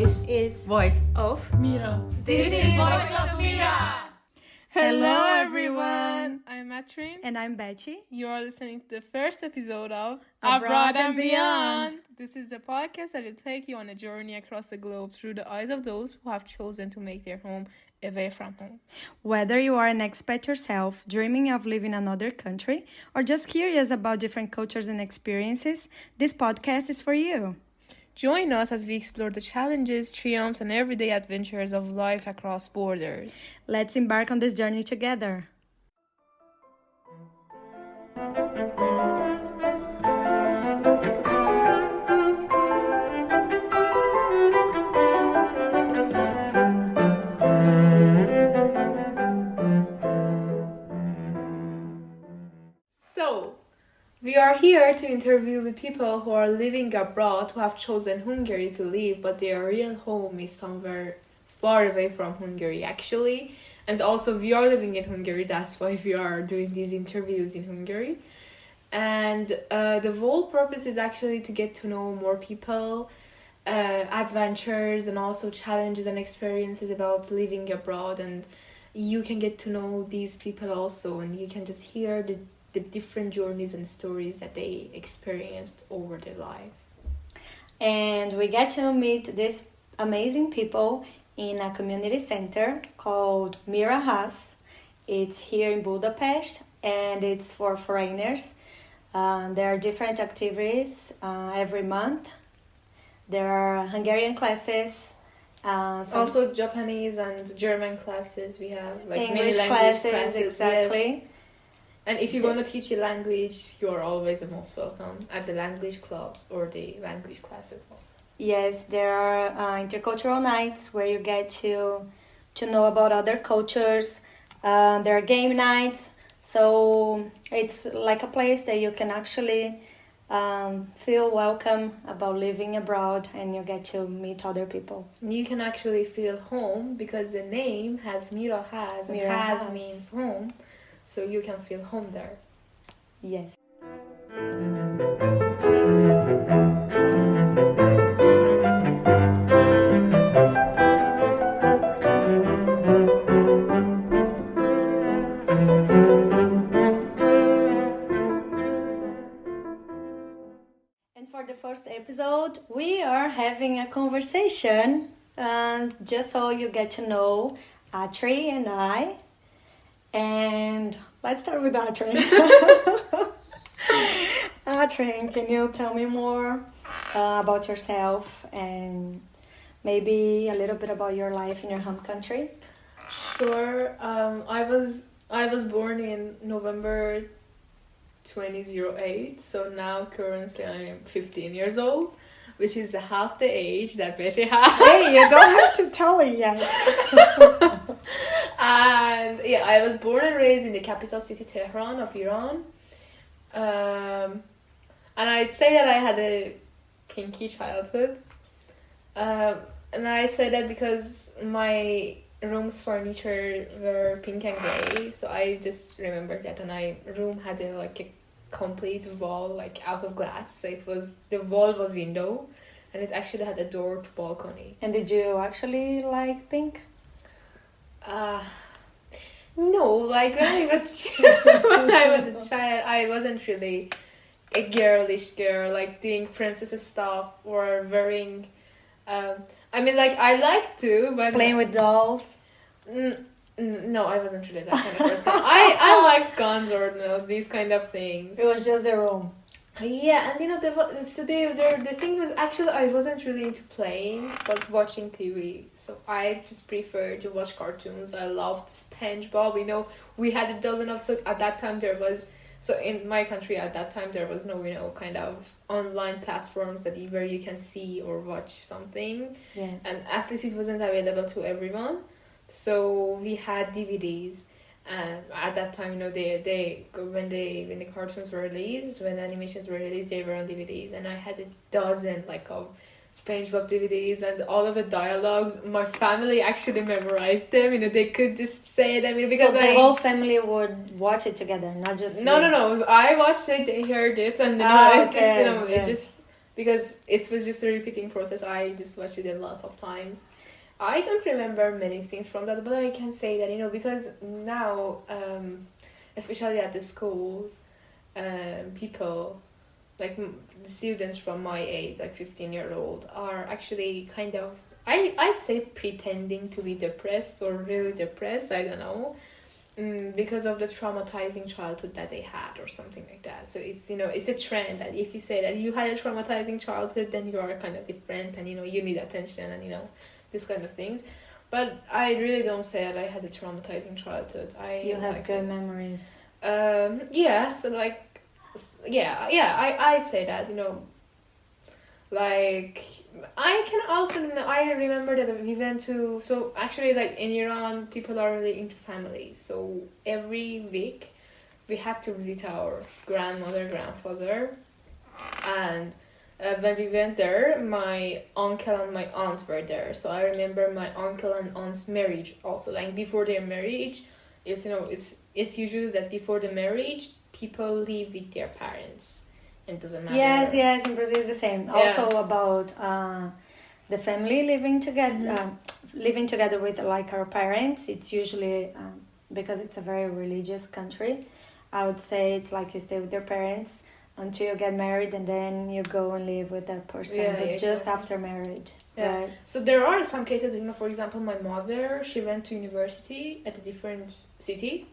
is Voice of Mira. This is Voice of Mira. Hello everyone. I'm Atrin. and I'm Betty. You are listening to the first episode of Abroad and Beyond. This is the podcast that will take you on a journey across the globe through the eyes of those who have chosen to make their home away from home. Whether you are an expat yourself, dreaming of living in another country, or just curious about different cultures and experiences, this podcast is for you. Join us as we explore the challenges, triumphs, and everyday adventures of life across borders. Let's embark on this journey together. So, we are here to interview with people who are living abroad, who have chosen Hungary to live, but their real home is somewhere far away from Hungary, actually. And also, we are living in Hungary, that's why we are doing these interviews in Hungary. And the whole purpose is actually to get to know more people, adventures, and also challenges and experiences about living abroad. And you can get to know these people also, and you can just hear the different journeys and stories that they experienced over their life. And we get to meet these amazing people in a community center called Mira Has. It's here in Budapest and it's for foreigners. There are different activities every month. There are Hungarian classes. Also Japanese and German classes we have, like English many language classes, exactly. Yes. And if you want to teach a language, you're always the most welcome at the language clubs or the language classes also. Yes, there are intercultural nights where you get to know about other cultures. There are game nights, so it's like a place that you can actually feel welcome about living abroad, and you get to meet other people. You can actually feel home because the name has Mira Has, and Mira has Has means home, so you can feel home there. Yes. And for the first episode, we are having a conversation, just so you get to know Atri and I. And let's start with Atrin. Atrin, can you tell me more about yourself and maybe a little bit about your life in your home country? Sure. I was born in November 2008, so now currently I am 15 years old, which is half the age that Betty has. Hey, you don't have to tell it yet. And yeah, I was born and raised in the capital city Tehran of Iran. And I'd say that I had a pinky childhood. And I say that because my room's furniture were pink and grey, so I just remember that. And my room had a complete wall, like out of glass. So the wall was window, and it actually had a door to balcony. And did you actually like pink? No, like when I was a child, I wasn't really a girlish girl, like doing princess stuff or wearing. I mean, like I like to, but Playing with dolls? No, I wasn't really that kind of person. I liked guns or these kind of things. It was just the room. Yeah, and the thing was, actually I wasn't really into playing, but watching TV. So I just preferred to watch cartoons. I loved SpongeBob. We had a dozen of, so at that time so in my country at that time there was no kind of online platforms where you can see or watch something. Yes. And at least it wasn't available to everyone. So we had DVDs. And at that time, when the cartoons were released, when the animations were released, they were on DVDs, and I had a dozen of SpongeBob DVDs, and all of the dialogues. My family actually memorized them. They could just say them because so the whole family would watch it together, not just No. I watched it, they heard it, and because it was just a repeating process. I just watched it a lot of times. I don't remember many things from that, but I can say that, because now, especially at the schools, people, like the students from my age, like 15-year-old, are actually kind of, I'd say, pretending to be depressed or really depressed, I don't know, because of the traumatizing childhood that they had or something like that. So it's, it's a trend that if you say that you had a traumatizing childhood, then you are kind of different and, you need attention and, these kind of things. But I really don't say that I had a traumatizing childhood. You have good memories. Yeah, so like, I'd say that, like, I can also, I remember that we went to, so actually, like, in Iran, people are really into families. So every week, we had to visit our grandmother, grandfather, and when we went there, my uncle and my aunt were there. So I remember my uncle and aunt's marriage also. Like, before their marriage, it's usually that before the marriage, people live with their parents. And it doesn't matter. Yes, in Brazil it's the same. Yeah. Also about the family living together with, like, our parents. It's usually, because it's a very religious country, I would say it's like you stay with your parents until you get married, and then you go and live with that person, but just after marriage. Yeah. Right? So there are some cases, for example, my mother, she went to university at a different city.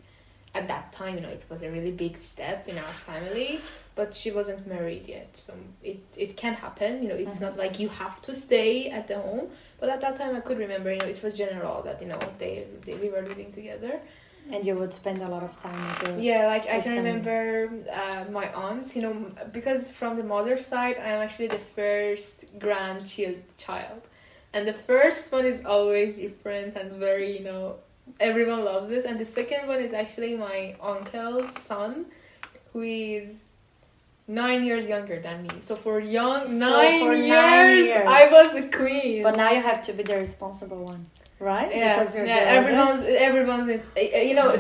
At that time, it was a really big step in our family, but she wasn't married yet. So it can happen, it's not like you have to stay at the home. But at that time, I could remember, it was general that, we were living together. And you would spend a lot of time with your Yeah, like I can family. remember my aunts, because from the mother's side, I am actually the first grandchild. And the first one is always different and very, everyone loves this. And the second one is actually my uncle's son, who is 9 years younger than me. So for 9 years, I was the queen. But now you have to be the responsible one. Right? Yeah, because you're everyone's in,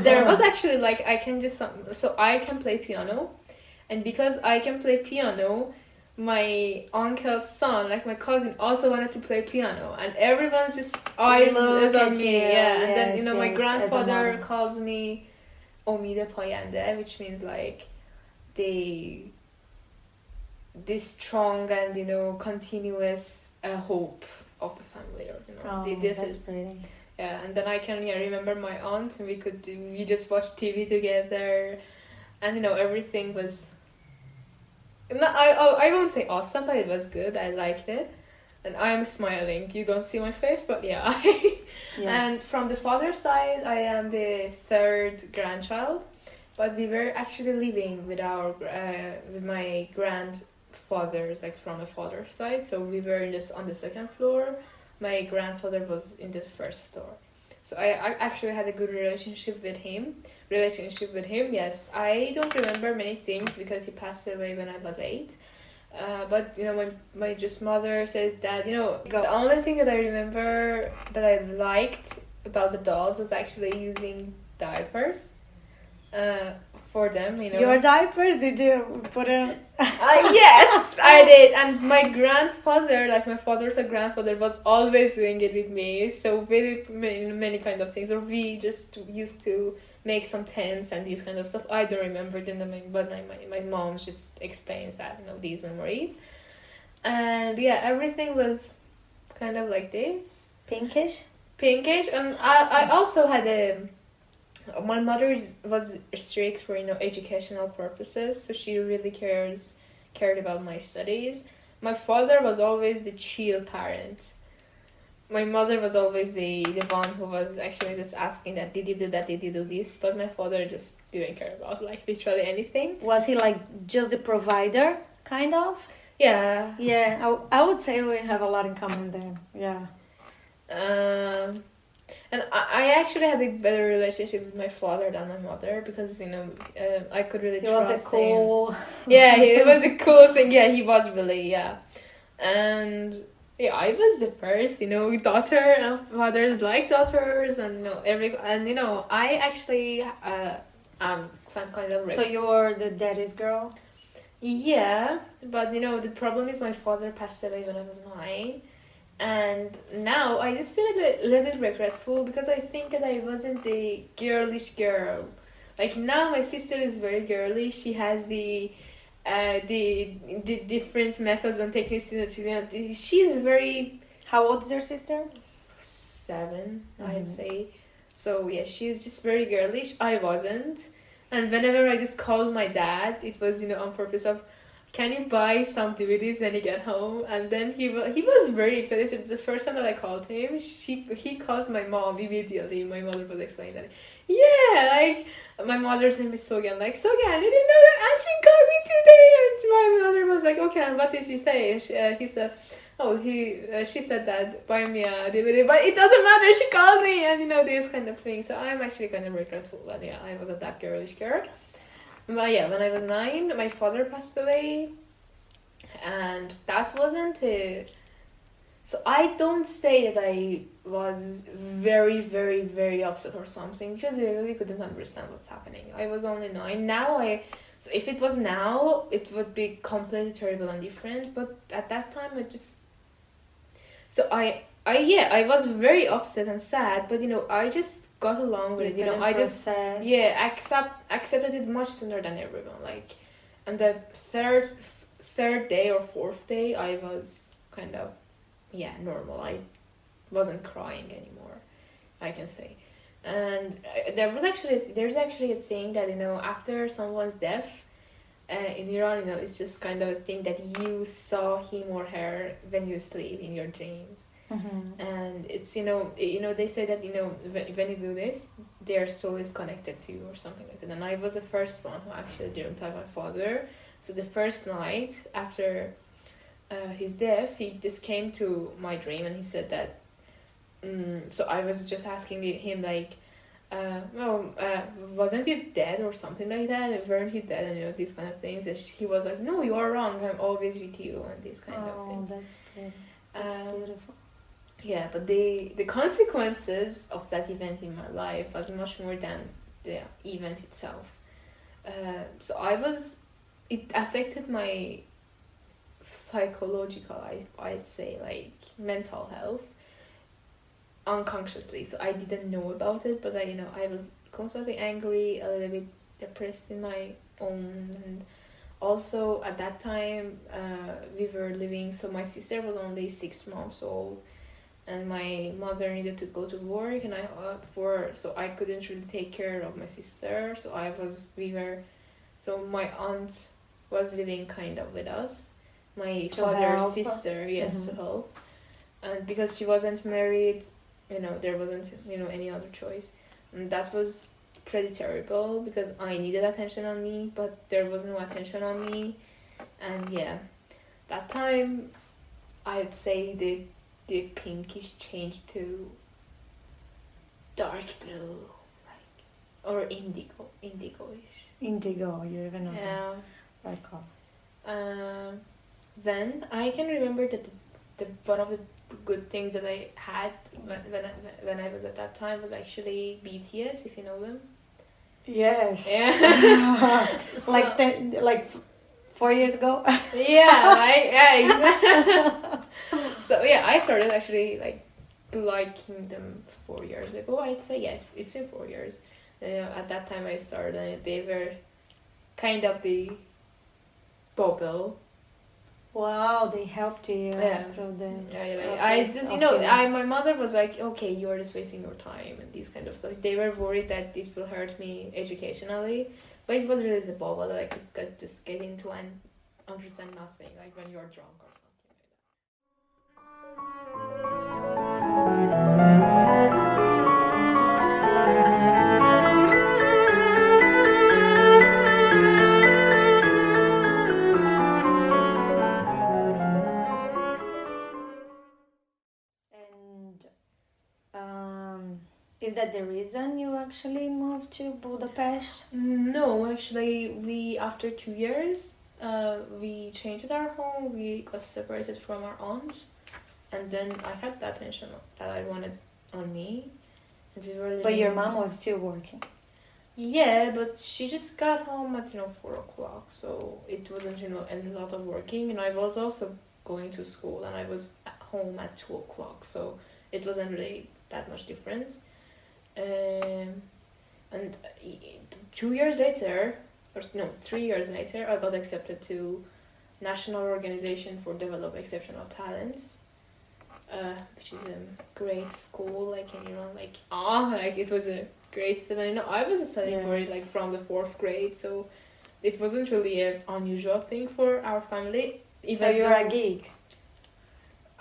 there was actually, like, I can play piano, and because I can play piano, my uncle's son, like my cousin, also wanted to play piano, and everyone's just eyes is on me. Yeah, and then my grandfather calls me Omide Payende, which means like this strong and continuous hope of the family, or this that's is pretty. Yeah. And then I can remember my aunt, and we just watched TV together, and everything was, I won't say awesome, but it was good. I liked it, and I'm smiling. You don't see my face, but yeah. Yes. And from the father's side, I am the third grandchild, but we were actually living with with my grandfathers, like from the father's side. So we were on the second floor. My grandfather was in the first floor. So I actually had a good relationship with him. Yes. I don't remember many things because he passed away when I was 8. But my just mother says that the only thing that I remember that I liked about the dolls was actually using diapers for them. Your diapers? Did you put a? Yes, I did. And my grandfather, like my father's grandfather, was always doing it with me. So very many kind of things. Or we just used to make some tents and these kind of stuff. I don't remember them, but my mom just explains that, these memories. And yeah, everything was kind of like this. Pinkish. And I also had my mother was strict for educational purposes, so she really cared about my studies. My father was always the chill parent. My mother was always the one who was actually just asking that, did you do that, did you do this? But my father just didn't care about like literally anything. Was he like just the provider, kind of? Yeah. Yeah, I would say we have a lot in common then. Yeah. And I actually had a better relationship with my father than my mother because, I could really trust him. He was the cool... Yeah, it was a cool thing. Yeah, he was really, yeah. And, yeah, I was the first, daughter, and fathers like daughters, and, I actually am some kind of... So you were the daddy's girl? Yeah, but the problem is my father passed away when I was 9. And now I just feel a little bit regretful because I think that I wasn't the girlish girl. Like now my sister is very girly. She has the different methods and techniques that she's very How old is your sister? 7, I'd say. So yeah, she's just very girlish. I wasn't. And whenever I just called my dad, it was on purpose of, can you buy some DVDs when you get home? And then he was very excited. So the first time that I called him, he called my mom immediately. My mother was explaining that. Yeah, like my mother's name is Sogan. Like, Sogan, you didn't know that Atrin called me today? And my mother was like, okay, and what did she say? And he said, she said that buy me a DVD, but it doesn't matter. She called me, and these kind of things. So I'm actually kind of regretful that I wasn't that girlish girl. But yeah, when I was 9, my father passed away, and that wasn't it. So I don't say that I was very, very, very upset or something because I really couldn't understand what's happening. I was only 9. So if it was now, it would be completely terrible and different. But at that time, I was very upset and sad, but I just got along with it. I just accepted it much sooner than everyone. Like, on the third day or fourth day, I was kind of normal. I wasn't crying anymore, I can say. And there's actually a thing that after someone's death in Iran, it's just kind of a thing that you saw him or her when you sleep in your dreams. And it's they say that when you do this, their soul is connected to you or something like that. And I was the first one who actually dreamt of my father. So the first night after his death, he just came to my dream and he said that so I was just asking him like, wasn't you dead or something like that? Weren't you dead? And these kind of things. And he was like, no, you are wrong. I'm always with you, and these kind of things. That's pretty. That's beautiful. Yeah, but the consequences of that event in my life was much more than the event itself. So it affected my psychological, I'd say, like mental health unconsciously. So I didn't know about it, but I was constantly angry, a little bit depressed in my own. And also at that time we were living, so my sister was only 6 months old and my mother needed to go to work, and so I couldn't really take care of my sister. So my aunt was living kind of with us, my father's sister, to help. And because she wasn't married, there wasn't any other choice, and that was pretty terrible because I needed attention on me, but there was no attention on me. And that time I'd say the pinkish changed to dark blue, like, or indigo-ish. Indigo, you even know that. Right color. Then I can remember that the one of the good things that I had when I was at that time was actually BTS, if you know them. Yes. Yeah. like 4 years ago. Exactly. So I started actually like liking them 4 years ago. I'd say yes, it's been 4 years. At that time I started, and they were kind of the bubble. Wow, they helped you through the my mother was like, okay, you're just wasting your time and these kind of stuff. They were worried that it will hurt me educationally, but it was really the bubble that I could just get into and understand nothing, like when you're drunk or something like Is that the reason you actually moved to Budapest? No, actually, we after 2 years, we changed our home. We got separated from our aunt, and then I had the attention that I wanted on me, and we were living. But your mom was still working. Yeah, but she just got home at 4 o'clock, so it wasn't a lot of working. And I was also going to school, and I was at home at 2 o'clock, so it wasn't really that much difference. And 2 years later, or no, 3 years later, I got accepted to National Organization for Develop Exceptional Talents, which is a great school, like in Iran, like it was a great step. And I was studying for it like from the 4th grade, so it wasn't really an unusual thing for our family. So you're a geek.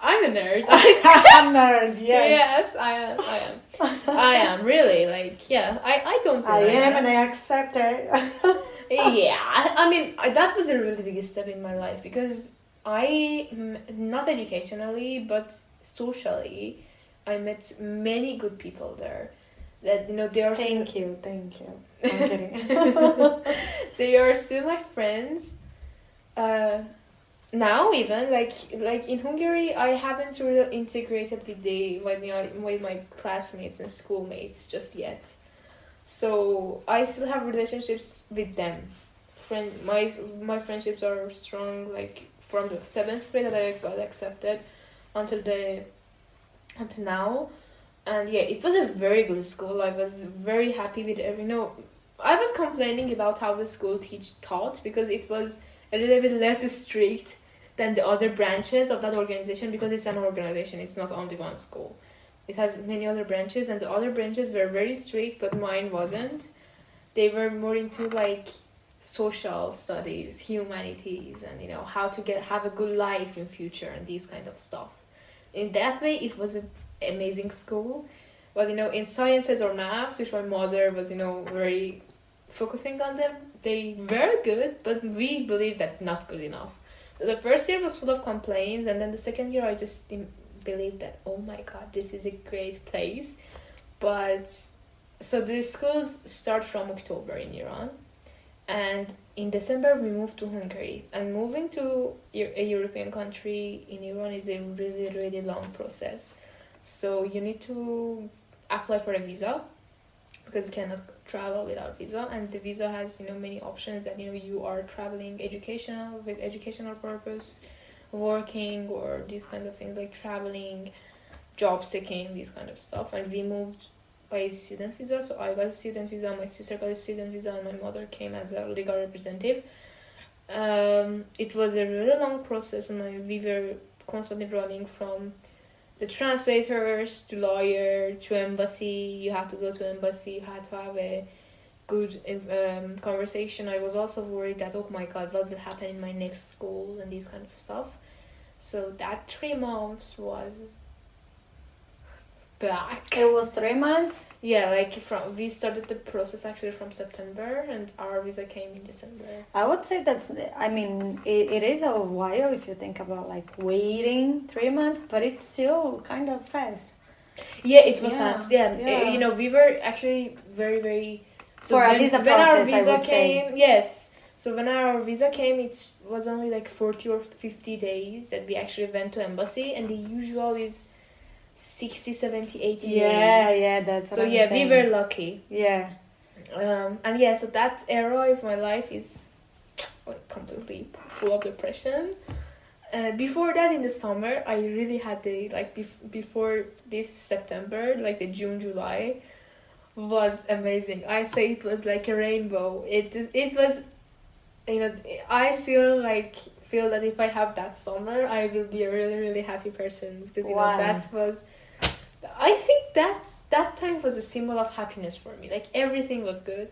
I'm a nerd. I'm a nerd, yes. Yes, I am really, like, yeah, I don't I am and I accept it. Yeah, I mean, that was a really big step in my life, because not educationally, but socially, I met many good people there. That they are. Thank you. I'm kidding. They are still my friends. Now even like in Hungary, I haven't really integrated with my classmates and schoolmates just yet. So I still have relationships with them. My friendships are strong, like from the 7th grade that I got accepted until now. And yeah, it was a very good school. I was very happy with I was complaining about how the school taught, because it was a little bit less strict than the other branches of that organization, because it's an organization, it's not only one school. It has many other branches, and the other branches were very strict, but mine wasn't. They were more into like social studies, humanities, and how to have a good life in future and these kind of stuff. In that way, it was an amazing school. But in sciences or maths, which my mother was very focusing on them, they were good, but we believed that not good enough. So the first year was full of complaints, and then the second year I just believed that, oh my god, this is a great place. But so the schools start from October in Iran, and in December we moved to Hungary. And moving to a European country in Iran is a really, really long process. So you need to apply for a visa, because we cannot travel without visa, and the visa has many options that you are traveling with educational purpose, working, or these kind of things, like traveling, job seeking, these kind of stuff. And we moved by student visa, so I got a student visa, my sister got a student visa, and my mother came as a legal representative. It was a really long process, and we were constantly running from the translators to lawyer to embassy. You have to go to embassy, you have to have a good conversation. I was also worried that, oh my god, what will happen in my next school and these kind of stuff. So that 3 months was back. It was 3 months? Yeah, we started the process actually from September, and our visa came in December. I would say it is a while if you think about waiting 3 months, but it's still kind of fast. Yeah, it was fast. Yeah. We were actually very, very... So for a visa process, I would say. Yes. So when our visa came, it was only 40 or 50 days that we actually went to embassy, and the usual is 60, 70, 80 days. Yeah, that's what I'm saying. We were lucky. Yeah. And yeah, so that era of my life is completely full of depression. Before that, in the summer, I really had before this September, the June, July, was amazing. I say it was like a rainbow. It was, I still feel that if I have that summer, I will be a really, really happy person, because that was, I think that time was a symbol of happiness for me. Everything was good.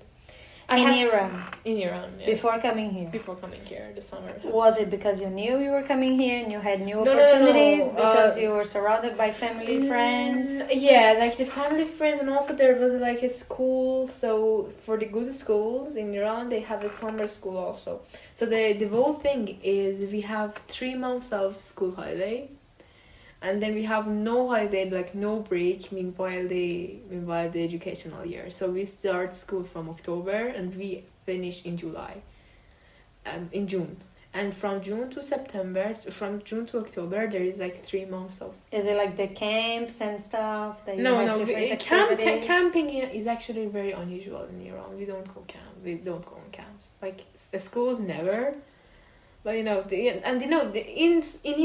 Iran, yes. Before coming here, the summer. Was it because you knew you were coming here and you had new opportunities? No. Because you were surrounded by family, friends? Yeah, the family, friends, and also there was a school. So for the good schools in Iran, they have a summer school also. So the whole thing is we have 3 months of school holiday, and then we have no holiday, no break, meanwhile the educational year. So we start school from October and we finish in June. And from June to October, there is like 3 months of. Is it like the camps and stuff that you No, have no. different activities? Camping is actually very unusual in Iran. We don't go camp. We don't go on camps. Like schools never. But in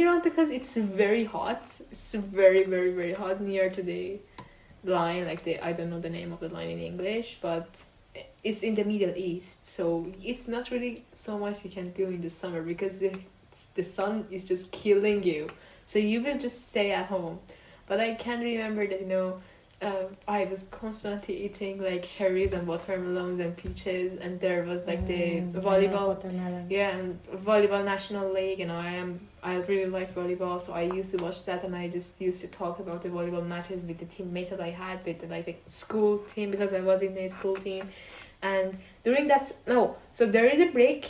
Iran, because it's very hot. It's very, very, very hot near to the line. Like I don't know the name of the line in English, but it's in the Middle East, so it's not really so much you can do in the summer because the sun is just killing you. So you will just stay at home. But I can remember that, I was constantly eating like cherries and watermelons and peaches, and there was like the volleyball. Yeah, and volleyball national league. I really like volleyball, so I used to watch that, and I just used to talk about the volleyball matches with the teammates that I had with the school team, because I was in the school team. And during so there is a break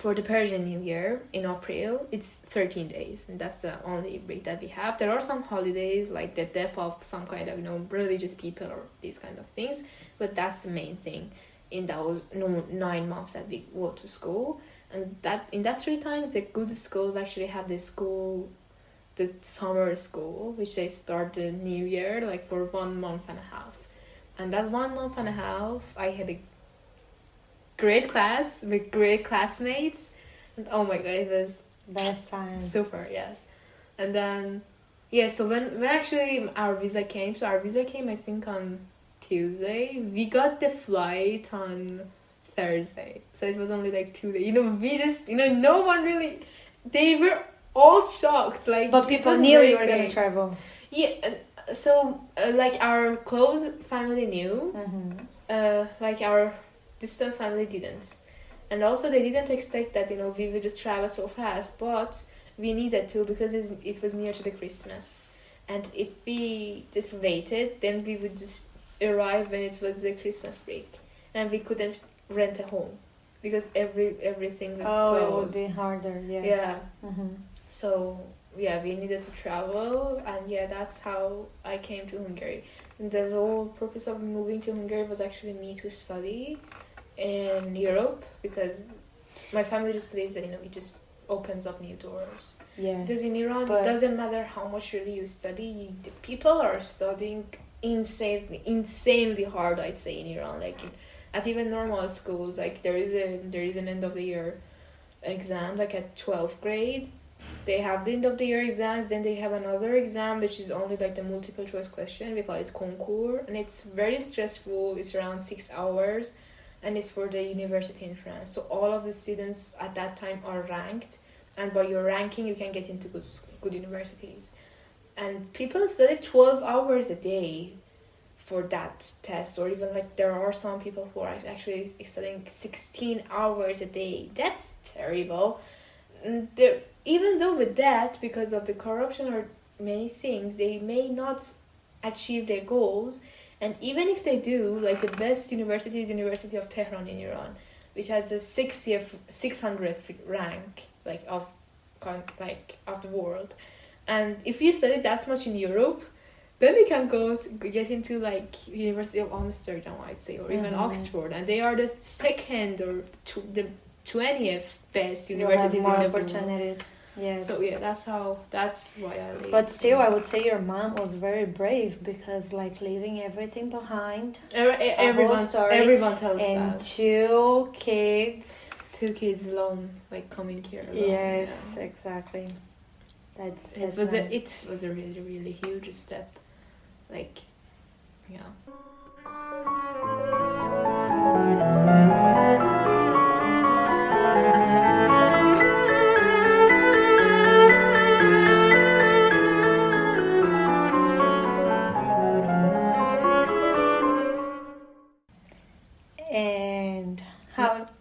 for the Persian New Year in April. It's 13 days, and that's the only break that we have. There are some holidays, like the death of some kind of, religious people or these kind of things, but that's the main thing in those 9 months that we go to school. And that in that 3 times, the good schools actually have the summer school, which they start the new year, like for 1 month and a half. And that 1 month and a half, I had a great class with great classmates. And oh my god, it was best time. Super, yes. And then, so when actually our visa came, I think on Tuesday. We got the flight on Thursday. So it was only like 2 days. We just, no one really, they were all shocked. But people knew you were going to travel. Yeah, so our close family knew, our distant family didn't, and also they didn't expect that we would just travel so fast, but we needed to, because it was near to the Christmas, and if we just waited, then we would just arrive when it was the Christmas break, and we couldn't rent a home because everything was closed. It would be harder. Yes. Yeah. So we needed to travel, and that's how I came to Hungary. And the whole purpose of moving to Hungary was actually me to study in Europe, because my family just believes that it just opens up new doors. Yeah. Because in Iran, it doesn't matter how much really you study. The people are studying insanely hard. I'd say in Iran, at even normal schools, there is an end of the year exam, at 12th grade. They have the end of the year exams, then they have another exam which is only the multiple choice question. We call it concours, and it's very stressful. It's around 6 hours, and it's for the university in France. So all of the students at that time are ranked, and by your ranking you can get into good universities. And people study 12 hours a day for that test, or even there are some people who are actually studying 16 hours a day. That's terrible. And even though with that, because of the corruption or many things, they may not achieve their goals. And even if they do, the best university is University of Tehran in Iran, which has a 600th rank of the world. And if you study that much in Europe, then you can get into University of Amsterdam, I'd say, or even Oxford, and they are the second or the 20th best universities in the world. Opportunities. Yes. So that's why I leave. But still, I would say your mom was very brave, because leaving everything behind. Everyone tells and that. 2 kids. 2 kids alone, coming here alone. Yes, exactly. It was a really, really huge step. And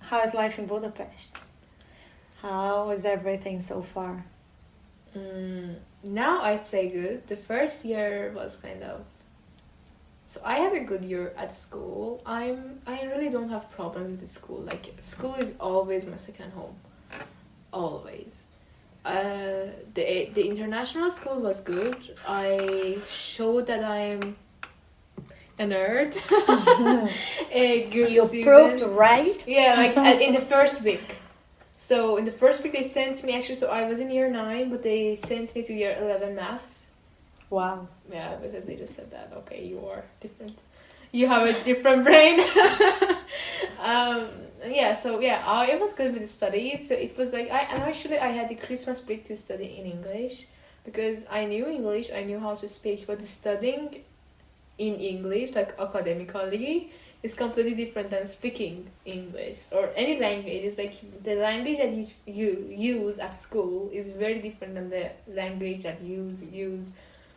how is life in Budapest? How is everything so far? Now I'd say good. The first year was so I have a good year at school. I really don't have problems with the school. School is always my second home. Always. The international school was good. I showed that I'm a nerd. A good You student. proved right. Yeah, in the first week. So in the first week they sent me, actually, so I was in year 9, but they sent me to year 11 maths. Wow. Yeah, because they just said that, okay, you are different. You have a different brain. I was good with the studies. So it was like, I had the Christmas break to study in English because I knew English, I knew how to speak, but the studying in English, like academically, is completely different than speaking English or any language. It's like the language that you use at school is very different than the language that you use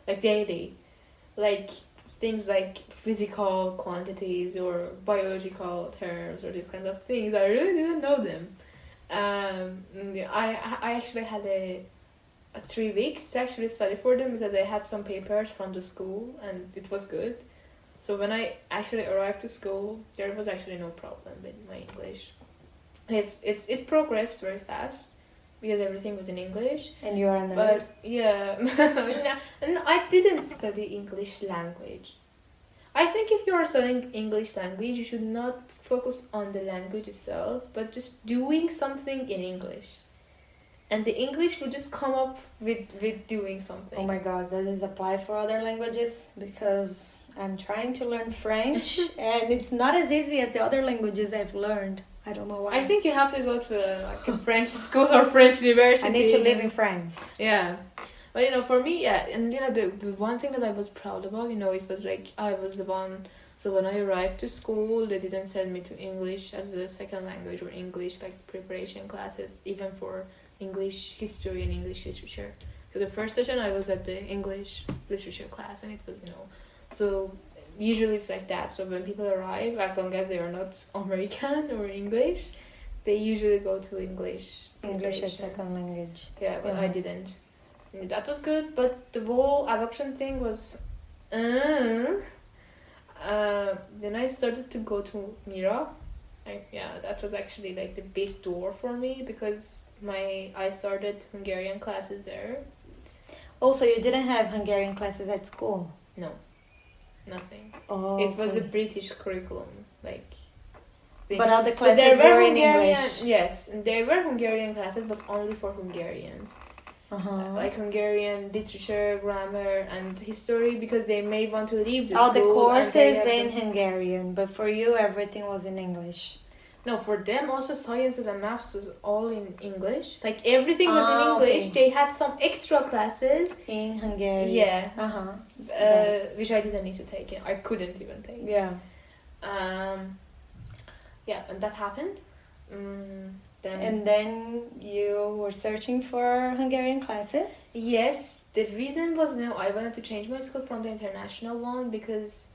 like daily. Like things like physical quantities or biological terms or these kind of things. I really didn't know them. I actually had a 3 weeks to actually study for them because I had some papers from the school and it was good. So when I actually arrived to school, there was actually no problem with my English. It progressed very fast because everything was in English. And you're a nerd. But yeah, no, I didn't study English language. I think if you are studying English language, you should not focus on the language itself, but just doing something in English. And the English will just come up with doing something. Oh my god, does this apply for other languages? Because I'm trying to learn French and it's not as easy as the other languages I've learned. I don't know why. I think you have to go to a French school or French university. I need to live in France. Yeah. But for me, and the one thing that I was proud about, it was like I was the one. So when I arrived to school, they didn't send me to English as a second language or English like preparation classes, even for English history and English literature. So the first session I was at the English literature class, and it was so usually it's like that. So when people arrive, as long as they are not American or English, they usually go to English as second language. Yeah, but I didn't. And that was good, but the whole adoption thing was then I started to go to Mira. That was actually like the big door for me because I started Hungarian classes there. Also, you didn't have Hungarian classes at school? No, nothing. Oh, it was a British curriculum, like. But all the classes were in English. Yes, there were Hungarian classes, but only for Hungarians. Like Hungarian literature, grammar, and history, because they may want to leave the all school. The courses in Hungarian, but for you everything was in English. No, for them also sciences and maths was all in English. Like everything was in English. Okay. They had some extra classes in Hungarian. Yeah. Which I didn't need to take. I couldn't even take. Yeah. Yeah, and that happened. Then you were searching for Hungarian classes? Yes. The reason was I wanted to change my school from the international one because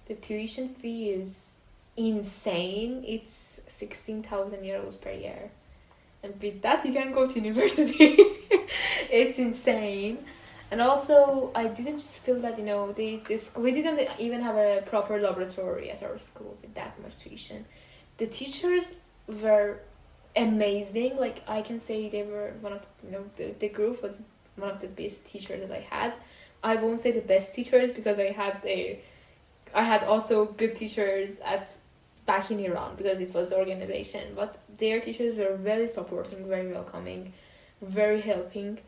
the tuition fee is insane. It's 16,000 euros per year. And with that you can go to university. It's insane. And also I didn't just feel that, we didn't even have a proper laboratory at our school with that much tuition. The teachers were amazing. Like I can say they were one of the group was one of the best teachers that I had. I won't say the best teachers because I had also good teachers back in Iran because it was organization, but their teachers were very supporting, very welcoming, very helping.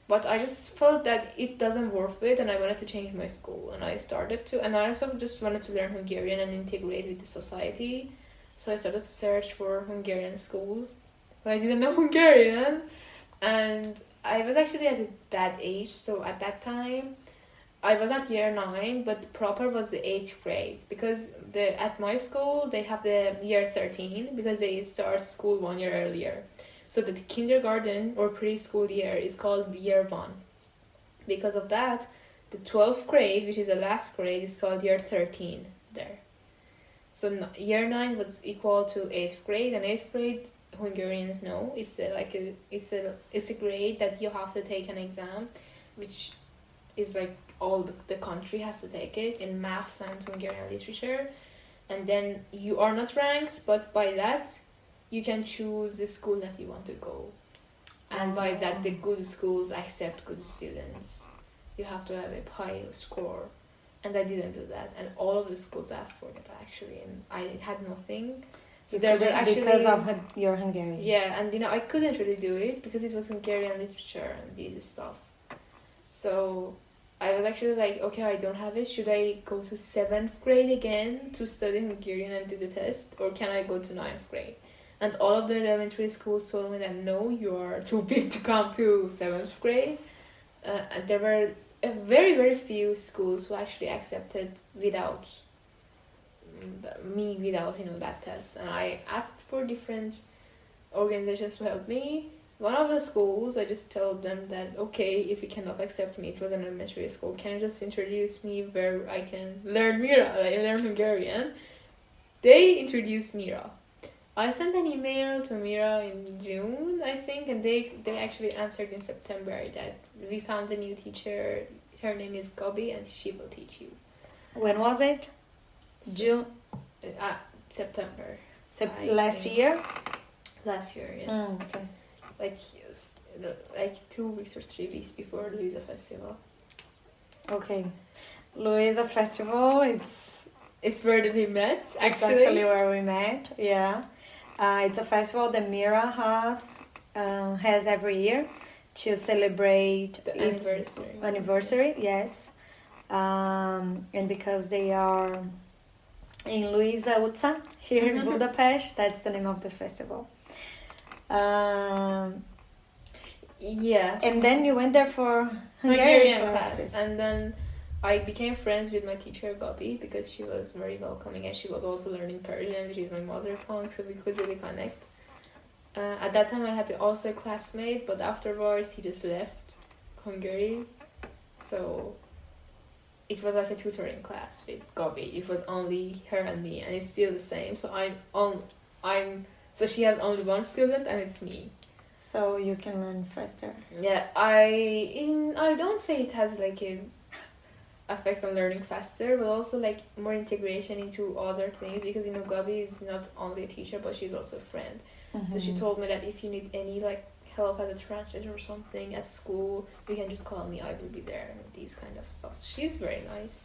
But I just felt that it doesn't worth it, and I wanted to change my school, and I started to, and I also just wanted to learn Hungarian and integrate with the society. So I started to search for Hungarian schools, but I didn't know Hungarian, and I was actually at a bad age. So at that time, I was at year 9, but proper was the 8th grade because at my school they have the year 13 because they start school 1 year earlier. So the kindergarten or preschool year is called year 1. Because of that, the 12th grade, which is the last grade, is called year 13 there. So year 9 was equal to 8th grade, and 8th grade Hungarians know it's a grade that you have to take an exam, which is like all the country has to take it in maths and Hungarian literature, and then you are not ranked, but by that you can choose the school that you want to go, and by that the good schools accept good students. You have to have a high score, and I didn't do that, and all of the schools asked for that actually, and I had nothing. So there were actually, because of your Hungarian. Yeah, and I couldn't really do it because it was Hungarian literature and this stuff. So I was actually like, okay, I don't have it. Should I go to 7th grade again to study Hungarian and do the test? Or can I go to 9th grade? And all of the elementary schools told me that no, you are too big to come to 7th grade. And there were very, very few schools who actually accepted without that test. And I asked for different organizations to help me. One of the schools, I just told them that, okay, if you cannot accept me, it was an elementary school, can you just introduce me where I can learn learn Hungarian? They introduced Mira. I sent an email to Mira in June, I think, and they actually answered in September that we found a new teacher. Her name is Gabi, and she will teach you. When was it? June? September. Last year? Last year, yes. Oh, okay. Like 2 weeks or 3 weeks before Louisa Festival. Okay. Louisa Festival, it's where we met, actually. It's actually where we met, yeah. It's a festival that Mira has every year to celebrate its anniversary, yes. And because they are in Luisa Utsa, here in Budapest, that's the name of the festival. Yes. And then you went there for Hungarian classes. And then I became friends with my teacher Gabi because she was very welcoming and she was also learning Persian, which is my mother tongue, so we could really connect. At that time I had also a classmate, but afterwards he just left Hungary, so it was like a tutoring class with Gabi. It was only her and me, and it's still the same. So so she has only one student and it's me. So you can learn faster. Yeah, I don't say it has like a effect on learning faster, but also like more integration into other things, because Gabi is not only a teacher but she's also a friend. So she told me that if you need any like help as a translator or something at school, you can just call me, I will be there, and these kind of stuff. She's very nice.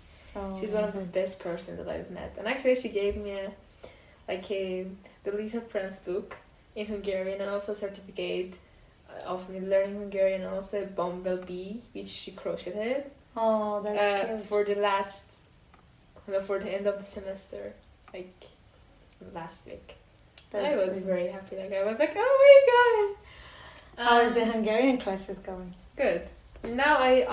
She's one of the best persons that I've met, and actually she gave me the Lisa Prince book in Hungarian, and also a certificate of me learning Hungarian, and also a bumblebee which she crocheted. Oh, that's cute. For the end of the semester, like last week. I was very happy. I was like, oh my god! How is the Hungarian classes going? Good. Now I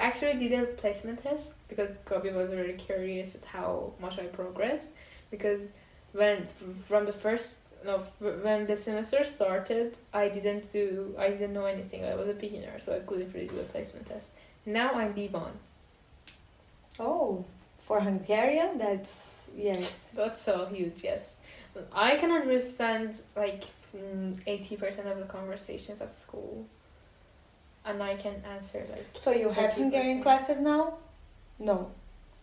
actually did a placement test because Gabi was very curious at how much I progressed, because when the semester started, I didn't know anything. I was a beginner, so I couldn't really do a placement test. Now I'm B1. Oh, for Hungarian, that's so huge. Yes, I can understand like 80% of the conversations at school, and I can answer like. So you have Hungarian classes now? No.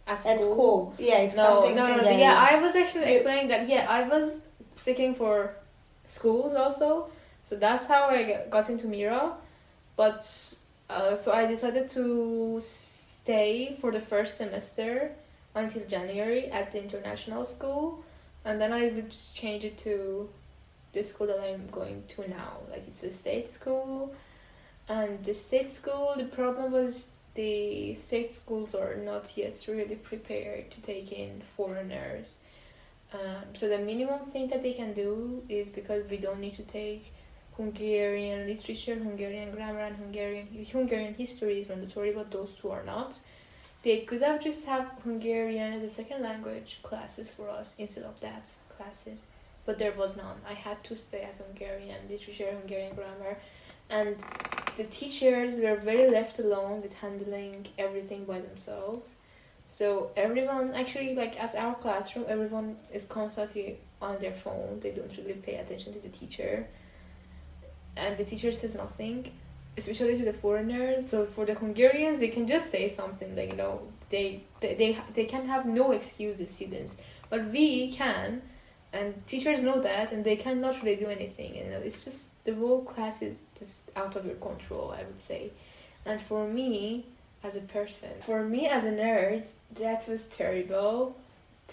At school? At school, yeah. No. Yeah, I was actually explaining that. Yeah, I was seeking for schools also, so that's how I got into Mira, but so I decided to stay for the first semester until January at the international school, and then I would just change it to the school that I'm going to now. Like, it's a state school, and the state school, the problem was the state schools are not yet really prepared to take in foreigners. So the minimum thing that they can do is, because we don't need to take Hungarian literature, Hungarian grammar, and Hungarian history is mandatory, but those two are not. They could have just have Hungarian as a second language classes for us instead of that classes, but there was none. I had to stay at Hungarian literature, Hungarian grammar, and the teachers were very left alone with handling everything by themselves. So everyone, actually, like at our classroom, everyone is constantly on their phone. They don't really pay attention to the teacher, and the teacher says nothing, especially to the foreigners. So for the Hungarians, they can just say something, like, they can have no excuses, students, but we can, and teachers know that, and they cannot really do anything. It's just, the whole class is just out of your control, I would say. And for me as a person, for me as a nerd, that was terrible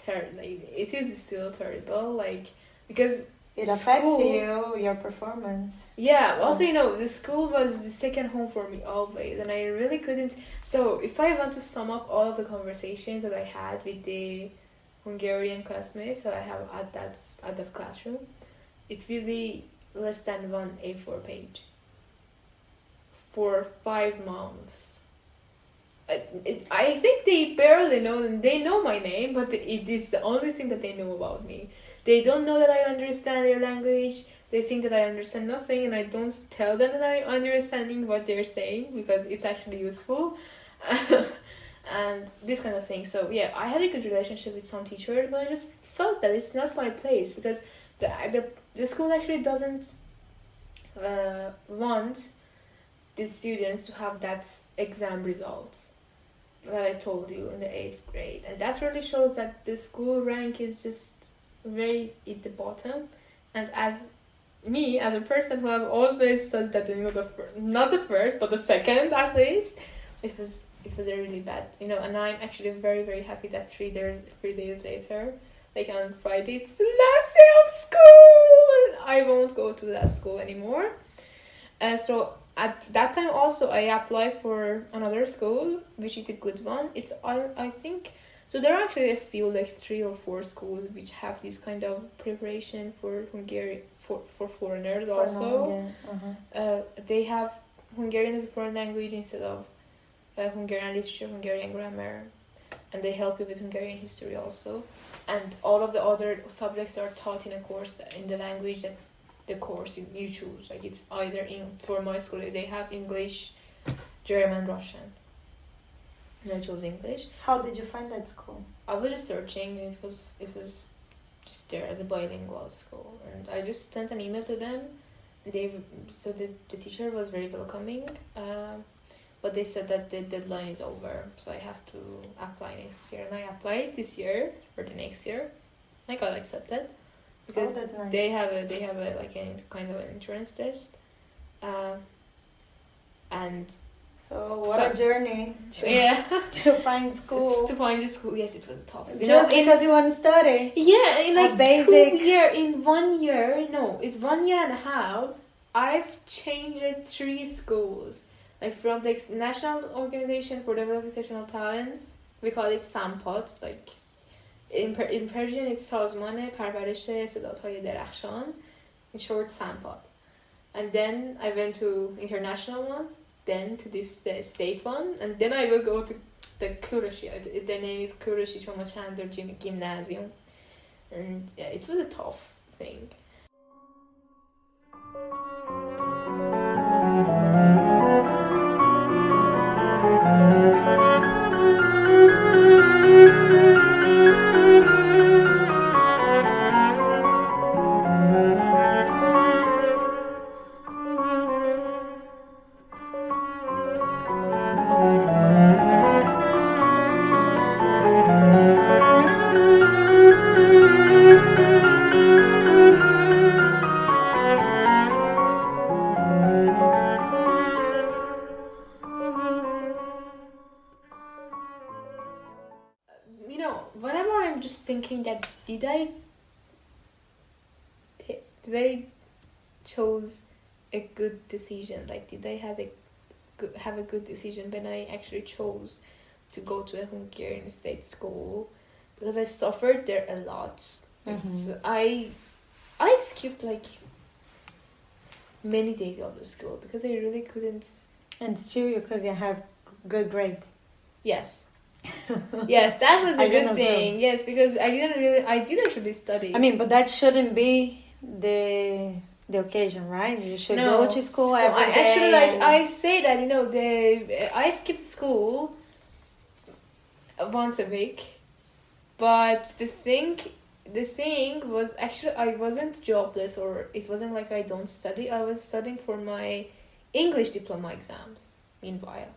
it is still terrible, like, because It affects school, your performance. yeah. Also, the school was the second home for me always, and I really couldn't. So, if I want to sum up all of the conversations that I had with the Hungarian classmates that I have at that classroom, it will be less than one A4 page for 5 months. I think they barely know, and they know my name, but it is the only thing that they know about me. They don't know that I understand their language. They think that I understand nothing, and I don't tell them that I'm understanding what they're saying because it's actually useful. And this kind of thing. So yeah, I had a good relationship with some teachers, but I just felt that it's not my place because the school actually doesn't want the students to have that exam results that I told you in the 8th grade, and that really shows that the school rank is just very at the bottom. And as me, as a person who have always studied that not the first but the second at least, it was a really bad, and I'm actually very, very happy that 3 days later, like on Friday, it's the last day of school. I won't go to that school anymore. So at that time also I applied for another school, which is a good one. It's I think so. There are actually a few, like 3 or 4 schools which have this kind of preparation for Hungarian for foreigners For also. non-Hungarians, They have Hungarian as a foreign language instead of Hungarian literature, Hungarian grammar, and they help you with Hungarian history also. And all of the other subjects are taught in a course in the language that the course you choose. Like it's either for my school they have English, German, Russian. And I chose English. How did you find that school? I was just searching, and it was just there as a bilingual school, and I just sent an email to them. So the teacher was very welcoming, but they said that the deadline is over, so I have to apply next year, and I applied this year for the next year. I got accepted because that's nice. they have a like a kind of an entrance test, and. So what a journey to find school. To find a school, yes, it was tough. Just because you want to study. Yeah, in like basic... 2 year, in 1 year, no, it's 1 year and a half. I've changed 3 schools. Like from the National Organization for Developing Exceptional Talents, we call it SAMPOT. Like in Persian, it's سازمان پرورش استعدادهای درخشان. In short, SAMPOT. And then I went to international one. Then to the state one, and then I will go to the Kuroshi. The name is Kuroshi Chomachandar Gymnasium, and yeah, it was a tough thing. Whenever I'm just thinking that did I chose a good decision? Like, did I have a good decision when I actually chose to go to a Hungarian state school? Because I suffered there a lot. So I skipped like many days of the school because I really couldn't. And still you could have good grades. Yes. Yes, that was a good thing. Yes, because I didn't really study. I mean, but that shouldn't be the occasion, right? You should go to school every day. Actually, like I say that, I skipped school once a week, but the thing was actually I wasn't jobless, or it wasn't like I don't study. I was studying for my English diploma exams meanwhile,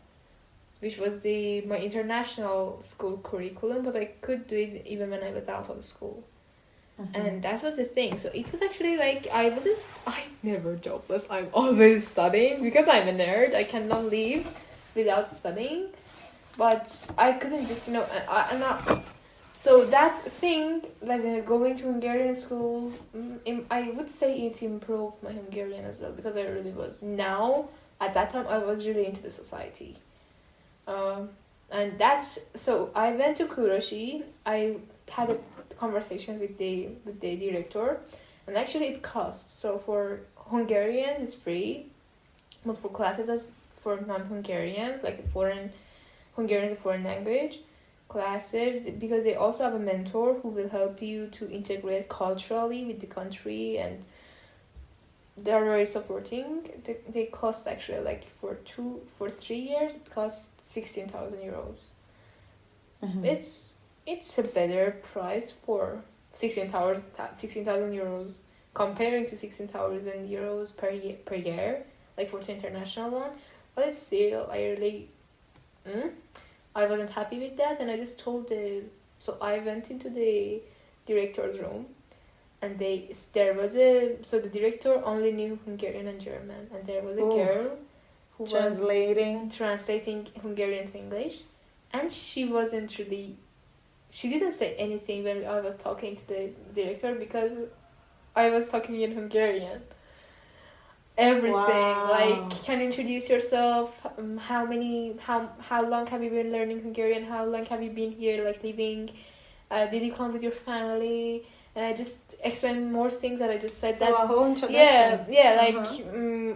which was my international school curriculum, but I could do it even when I was out of school. And that was the thing. So it was actually like I'm never jobless. I'm always studying because I'm a nerd. I cannot live without studying. But I couldn't just, So that thing, like going to Hungarian school, I would say it improved my Hungarian as well, because I really was. Now, at that time, I was really into the society. And that's, so I went to Kuroshi. I had a conversation with the director, and actually it costs. So for Hungarians, it's free, but for classes as for non-Hungarians, like the Hungarian is a foreign language classes, because they also have a mentor who will help you to integrate culturally with the country, and they're very supporting. They cost actually, like for 3 years it costs 16,000 euros. Mm-hmm. It's a better price for 16,000 euros comparing to 16,000 euros per year, like for the international one. But it's still, I wasn't happy with that, and I just told so I went into the director's room, and the director only knew Hungarian and German, and there was a girl who was translating Hungarian to English, and she didn't say anything when I was talking to the director, because I was talking in Hungarian. Everything. Wow. Like, can you introduce yourself? How long have you been learning Hungarian? How long have you been here, like, living? Did you come with your family? Just explain more things that I just said. So a whole introduction.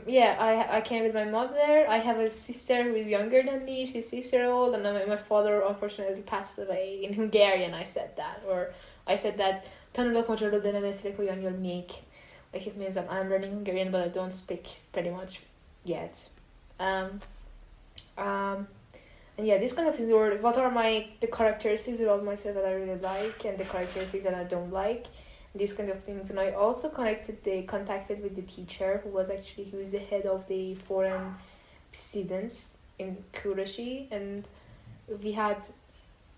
I came with my mother. I have a sister who is younger than me. She's 6-year-old, and my father unfortunately passed away. In Hungarian, I said that. Or I said that tanulok magyarul, de nem beszélek olyan jól még. Like, it means that I'm learning Hungarian, but I don't speak pretty much yet. And yeah, this kind of things were, what are the characteristics about myself that I really like, and the characteristics that I don't like, these kind of things. And I also contacted with the teacher who is the head of the foreign students in Kuroshi, and we had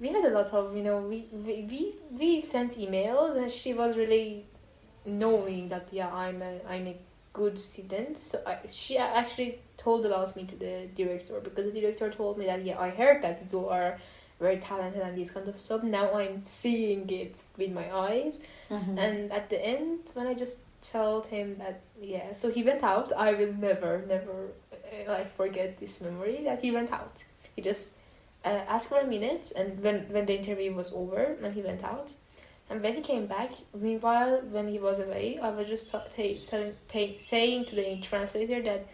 a lot of, we sent emails, and she was really knowing that I'm a good student. So she actually told about me to the director, because the director told me that I heard that you are very talented and this kind of stuff. Now I'm seeing it with my eyes. Mm-hmm. And at the end, when I just told him that, so he went out. I will never forget this memory that he went out. He just asked for a minute, and when the interview was over, and he went out. And when he came back, meanwhile, when he was away, I was just saying to the translator that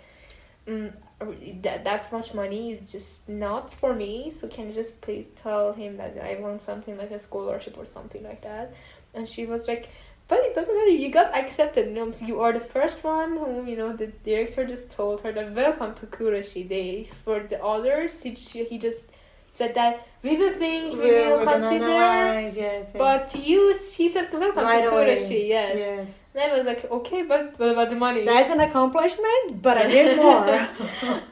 that's much money is just not for me. So can you just please tell him that I want something like a scholarship or something like that? And she was like, but it doesn't matter. You got accepted. No, you are the first one whom, the director just told her that welcome to Kuroshi. For the others, he just said that we will think, we will consider, yes. But she said welcome to Kuroshi, yes. And I was like, okay, but what about the money? That's an accomplishment, but I need more.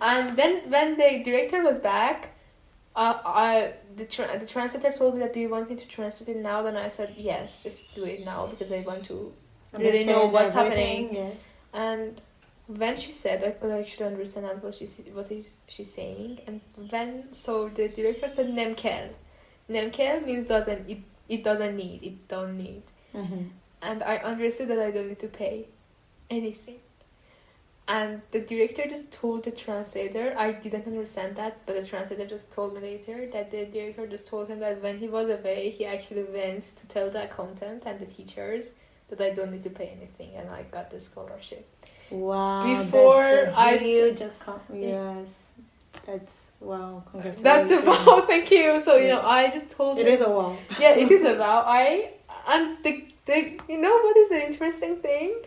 And then when the director was back, the translator told me that, do you want me to translate it now? Then I said, yes, just do it now, because I want to really know what's happening. Yes. And when she said, I could actually understand what she's saying. And so the director said nem kell. Nem kell means it don't need. Mm-hmm. And I understood that I don't need to pay anything. And the director just told the translator, I didn't understand that, but the translator just told me later that the director just told him that when he was away, he actually went to tell the accountant and the teachers that I don't need to pay anything, and I got the scholarship. Wow, before that's a huge yes, that's wow, congratulations. That's a wow, thank you. So I just told it him, is a wow. Yeah, it is a wow. And the what is the interesting thing?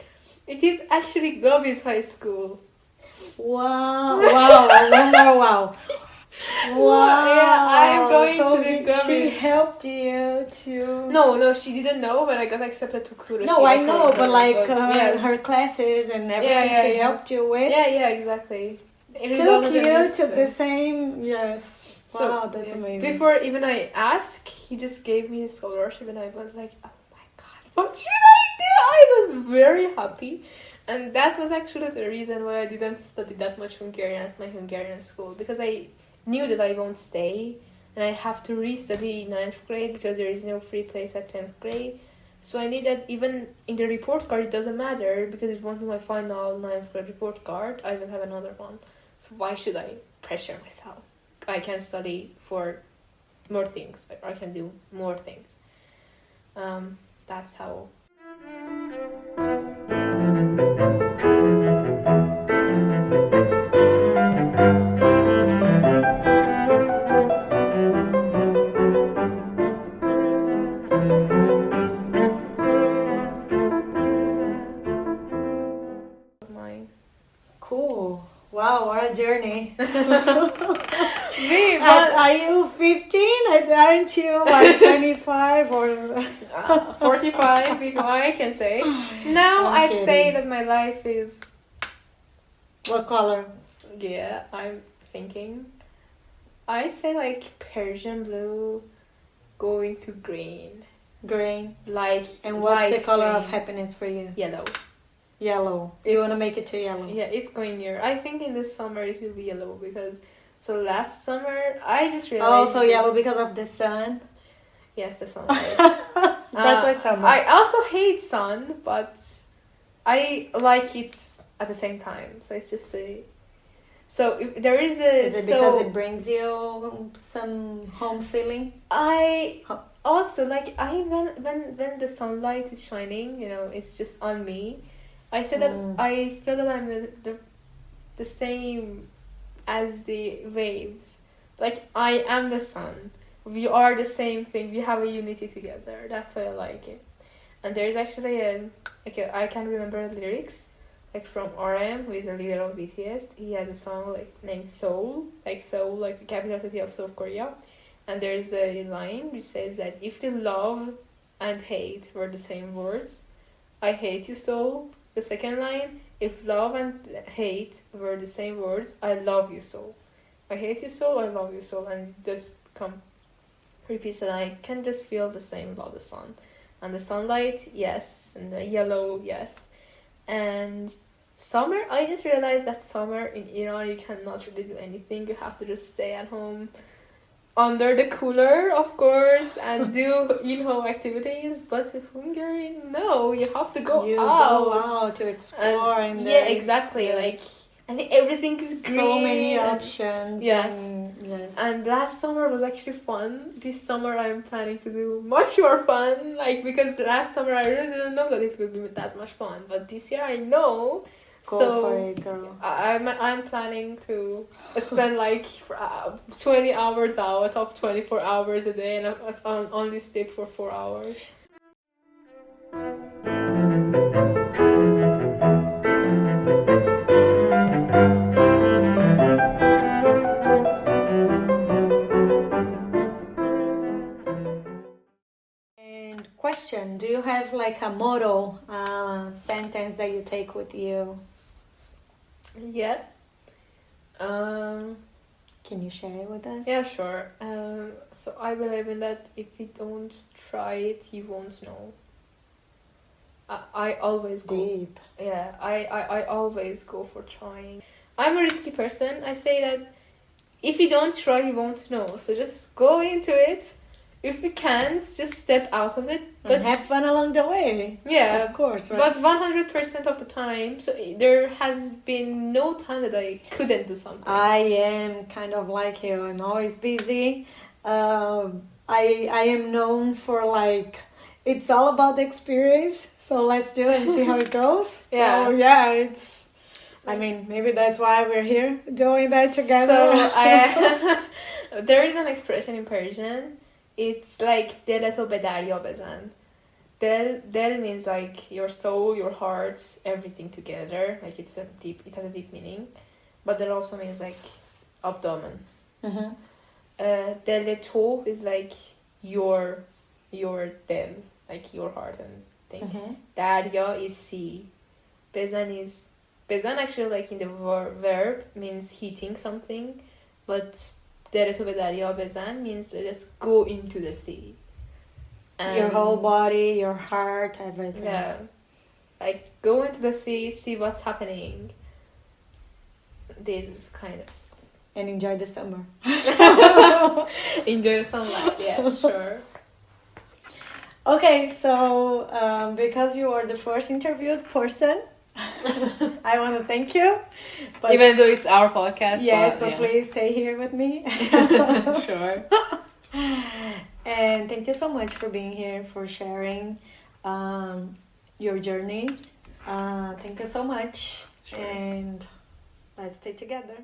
It is actually Gobi's high school. Wow, one more wow. Wow. Yeah, I'm going to the Gobi. She helped you to... No, she didn't know when I got accepted to Kuroshi. No, I know, but yes. her classes and everything she helped you with. Yeah, exactly. It took you to the same, yes. So, wow, that's amazing. Before even I asked, he just gave me a scholarship, and I was like, oh my god, what should I do? I was very happy. And that was actually the reason why I didn't study that much Hungarian at my Hungarian school, because I knew that I won't stay, and I have to restudy 9th grade because there is no free place at 10th grade. So I need that even in the report card, it doesn't matter because it won't be my final 9th grade report card. I will have another one. So why should I pressure myself? I can study for more things. I can do more things. That's how. Mine. Cool. Wow, what a journey. Babe, Are you 15? Aren't you like 25 or 45 is what I can say. Now I'm I'd say kidding. that my life is, what color? yeah, I'm thinking. I'd say like Persian blue going to green. Green. Like, And what's the light color green. of happiness for you? Yellow. Yellow. You It's- want to make it to yellow? Yeah, it's going here. I think in this summer it will be yellow because, so last summer I just realized. Oh, so yellow because of the sun? Yes, the sunlight. That's why summer. I also hate sun, but I like it at the same time. So it's just a. So if there is a. Is it because it brings you some home feeling? I Huh. also like when the sunlight is shining, you know, it's just on me. I say that I feel that I'm the same as the waves. Like I am the sun. We are the same thing. We have a unity together. That's why I like it. And there's actually I can't remember the lyrics, like from RM, who is a leader of BTS. He has a song like named Seoul, like the capital city of South Korea. And there's a line which says that if the love and hate were the same words, I hate you, Seoul. The second line, if love and hate were the same words, I love you, Seoul. I hate you, Seoul. I love you, Seoul. And just repeats, and I can just feel the same about the sun. And the sunlight, yes. And the yellow, yes. And summer, I just realized that summer in Iran, you cannot really do anything. You have to just stay at home under the cooler, of course, and do in-home activities. But in Hungary, no, you have to go You out. go out to explore. And Yeah, there's- exactly. yes. Like, I think everything is green. So many and- options. Yes. Yes. And last summer was actually fun. This summer I'm planning to do much more fun. Like, because last summer I really didn't know that it would be that much fun. But this year I know. Go so for it, girl. I'm planning to spend like 20 hours out of 24 hours a day, and I only sleep for 4 hours. And question, do you have like a motto, sentence that you take with you? Yeah. Can you share it with us? Yeah, sure. So I believe in that if you don't try it, you won't know. I always go. Deep. Yeah, I always go for trying. I'm a risky person. I say that if you don't try, you won't know. So just go into it. If you can't, just step out of it. And have fun along the way. Yeah, Of course, right? but 100% of the time, so there has been no time that I couldn't do something. I am kind of like you. I'm always busy. I am known for like, it's all about the experience. So let's do it and see how it goes. Yeah. So yeah, it's, I mean, maybe that's why we're here doing that together. So there is an expression in Persian. It's like دلتو به دریا بزن. Del means like your soul, your heart, everything together. Like it has a deep meaning. But that also means like abdomen. Mm-hmm. Del to is like your del, like your heart and thing. Mm-hmm. Darya is sea. Bezan actually like in the verb means heating something, but دلتو به دریا بزن means just go into the sea. Your whole body, your heart, everything. Yeah. Like go into the sea, see what's happening. This is kind of stuff. and enjoy the summer. Enjoy the sunlight. Yeah, sure. Okay, so because you are the first interviewed person, I want to thank you. But Even though it's our podcast. yes, but yeah. please stay here with me. Sure. And thank you so much for being here, for sharing your journey. Thank you so much. Sure. And let's stay together.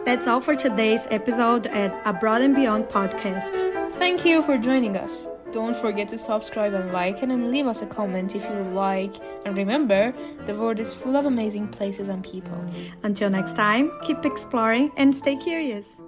That's all for today's episode at Abroad and Beyond podcast. Thank you for joining us. Don't forget to subscribe and like it and leave us a comment if you like. And remember, the world is full of amazing places and people. Until next time, keep exploring and stay curious.